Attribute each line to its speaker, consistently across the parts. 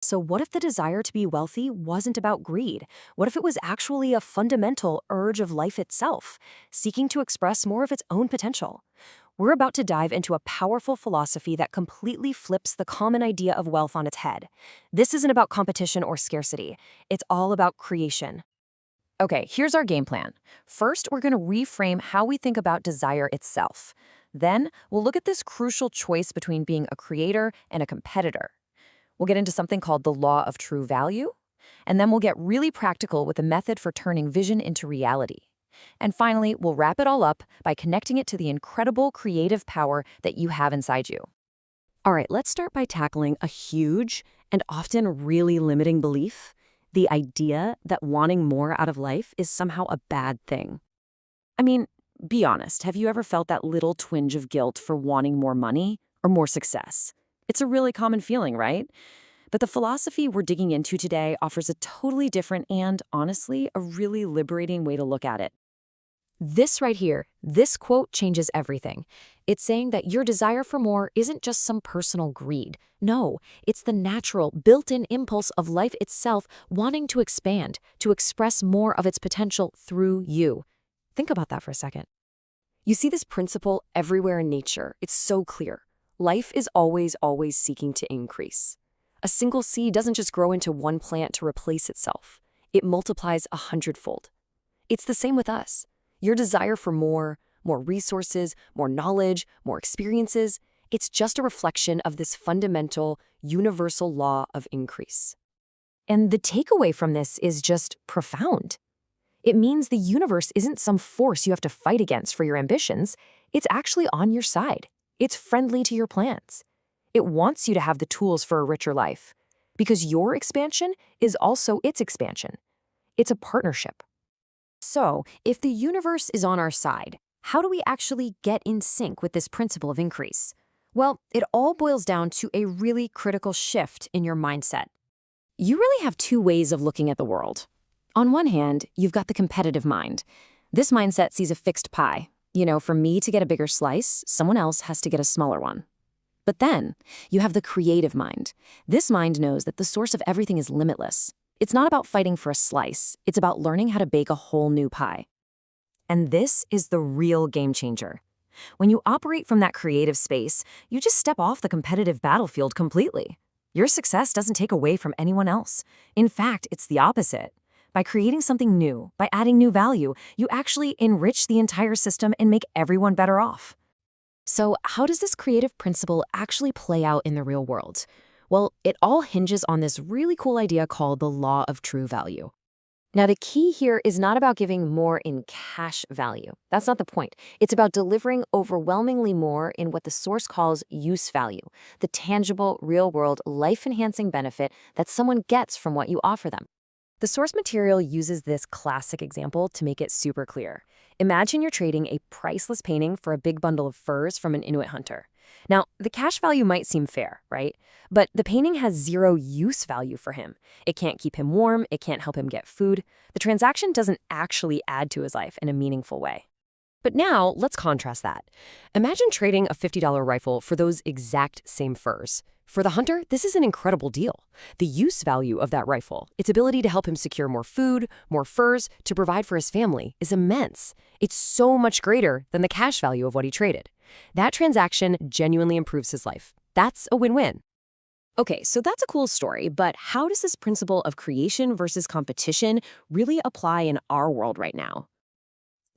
Speaker 1: So, what if the desire to be wealthy wasn't about greed? What if it was actually a fundamental urge of life itself, seeking to express more of its own potential? We're about to dive into a powerful philosophy that completely flips the common idea of wealth on its head. This isn't about competition or scarcity, it's all about creation. Okay, here's our game plan. First, we're going to reframe how we think about desire itself. Then, we'll look at this crucial choice between being a creator and a competitor. We'll get into something called the law of true value, and then we'll get really practical with a method for turning vision into reality. And finally, we'll wrap it all up by connecting it to the incredible creative power that you have inside you. All right, let's start by tackling a huge and often really limiting belief: the idea that wanting more out of life is somehow a bad thing. I mean, be honest, have you ever felt that little twinge of guilt for wanting more money or more success? It's a really common feeling, right? But the philosophy we're digging into today offers a totally different and, honestly, a really liberating way to look at it. This right here, this quote changes everything. It's saying that your desire for more isn't just some personal greed. No, it's the natural, built-in impulse of life itself wanting to expand, to express more of its potential through you. Think about that for a second. You see this principle everywhere in nature. It's so clear. Life is always seeking to increase. A single seed doesn't just grow into one plant to replace itself. It multiplies 100-fold. It's the same with us. Your desire for more resources, more knowledge, more experiences, it's just a reflection of this fundamental, universal law of increase. And the takeaway from this is just profound. It means the universe isn't some force you have to fight against for your ambitions. It's actually on your side. It's friendly to your plans. It wants you to have the tools for a richer life, because your expansion is also its expansion. It's a partnership. So, if the universe is on our side, how do we actually get in sync with this principle of increase? Well, it all boils down to a really critical shift in your mindset. You really have two ways of looking at the world. On one hand, you've got the competitive mind. This mindset sees a fixed pie. For me to get a bigger slice, someone else has to get a smaller one. But then, you have the creative mind. This mind knows that the source of everything is limitless. It's not about fighting for a slice. It's about learning how to bake a whole new pie. And this is the real game changer. When you operate from that creative space, you just step off the competitive battlefield completely. Your success doesn't take away from anyone else. In fact, it's the opposite. By creating something new, by adding new value, you actually enrich the entire system and make everyone better off. So, how does this creative principle actually play out in the real world? Well, it all hinges on this really cool idea called the law of true value. Now, the key here is not about giving more in cash value. That's not the point. It's about delivering overwhelmingly more in what the source calls use value, the tangible, real-world, life-enhancing benefit that someone gets from what you offer them. The source material uses this classic example to make it super clear. Imagine you're trading a priceless painting for a big bundle of furs from an Inuit hunter. Now, the cash value might seem fair, right? But the painting has zero use value for him. It can't keep him warm, it can't help him get food. The transaction doesn't actually add to his life in a meaningful way. But now, let's contrast that. Imagine trading a $50 rifle for those exact same furs. For the hunter, this is an incredible deal. The use value of that rifle, its ability to help him secure more food, more furs, to provide for his family, is immense. It's so much greater than the cash value of what he traded. That transaction genuinely improves his life. That's a win-win. Okay, so that's a cool story, but how does this principle of creation versus competition really apply in our world right now?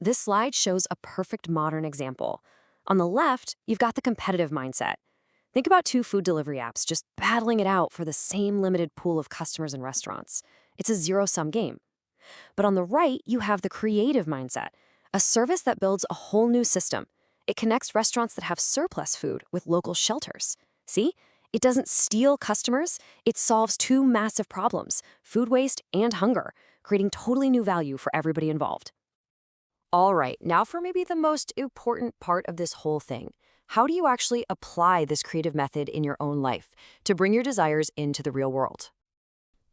Speaker 1: This slide shows a perfect modern example. On the left, you've got the competitive mindset. Think about two food delivery apps just battling it out for the same limited pool of customers and restaurants. It's a zero-sum game. But on the right, you have the creative mindset, a service that builds a whole new system. It connects restaurants that have surplus food with local shelters. See? It doesn't steal customers. It solves two massive problems: food waste and hunger, creating totally new value for everybody involved. All right, now for maybe the most important part of this whole thing. How do you actually apply this creative method in your own life to bring your desires into the real world?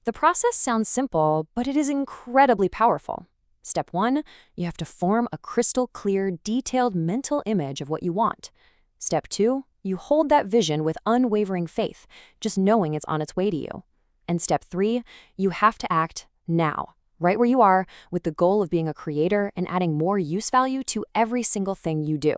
Speaker 1: The process sounds simple, but it is incredibly powerful. Step 1, you have to form a crystal clear, detailed mental image of what you want. Step 2, you hold that vision with unwavering faith, just knowing it's on its way to you. And step 3, you have to act now, right where you are, with the goal of being a creator and adding more use value to every single thing you do.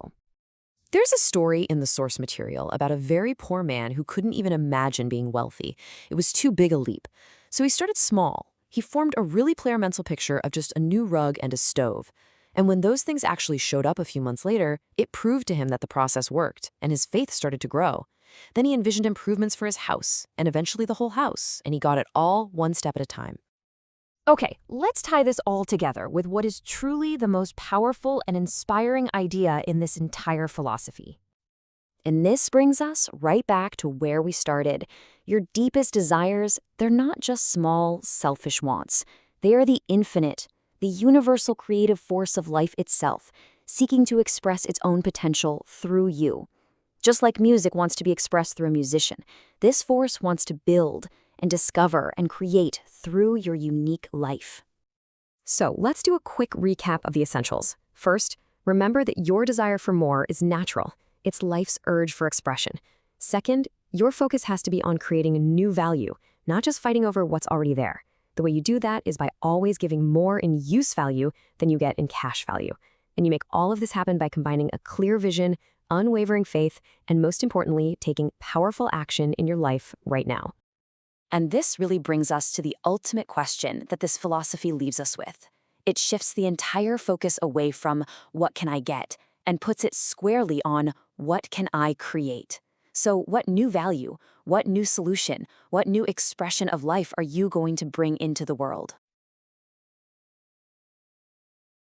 Speaker 1: There's a story in the source material about a very poor man who couldn't even imagine being wealthy. It was too big a leap. So he started small. He formed a really clear mental picture of just a new rug and a stove. And when those things actually showed up a few months later, it proved to him that the process worked, and his faith started to grow. Then he envisioned improvements for his house, and eventually the whole house, and he got it all one step at a time. Okay, let's tie this all together with what is truly the most powerful and inspiring idea in this entire philosophy. And this brings us right back to where we started. Your deepest desires, they're not just small, selfish wants. They are the infinite, the universal creative force of life itself, seeking to express its own potential through you. Just like music wants to be expressed through a musician, this force wants to build and discover and create through your unique life. So let's do a quick recap of the essentials. First, remember that your desire for more is natural. It's life's urge for expression. Second, your focus has to be on creating a new value, not just fighting over what's already there. The way you do that is by always giving more in use value than you get in cash value. And you make all of this happen by combining a clear vision, unwavering faith, and most importantly, taking powerful action in your life right now. And this really brings us to the ultimate question that this philosophy leaves us with. It shifts the entire focus away from what can I get and puts it squarely on what can I create. So what new value, what new solution, what new expression of life are you going to bring into the world?